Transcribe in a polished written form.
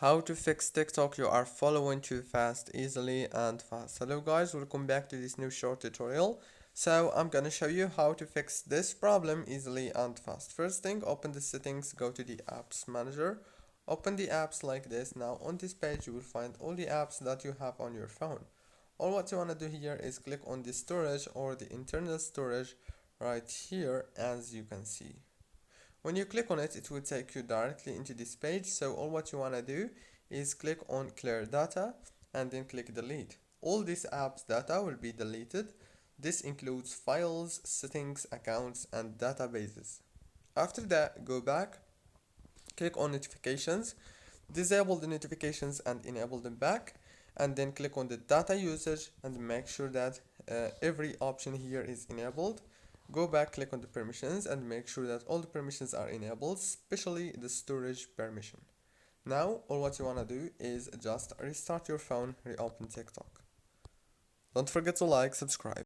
How to fix TikTok you are following too fast, easily and fast. Hello guys, welcome back to this new short tutorial. So I'm gonna show you how to fix this problem easily and fast. First thing, open the settings, go to the apps manager, open the apps like this. Now on this page you will find all the apps that you have on your phone. All what you wanna do here is click on the storage or the internal storage right here, as you can see. When you click on it, it will take you directly into this page. So all what you want to do is click on clear data and then click delete. All these apps data will be deleted. This includes files, settings, accounts and databases. After that, go back, click on notifications, disable the notifications and enable them back, and then click on the data usage and make sure that every option here is enabled. Go back, click on the permissions and make sure that all the permissions are enabled, especially the storage permission. Now all what you want to do is just restart your phone, reopen TikTok. Don't forget to like, subscribe.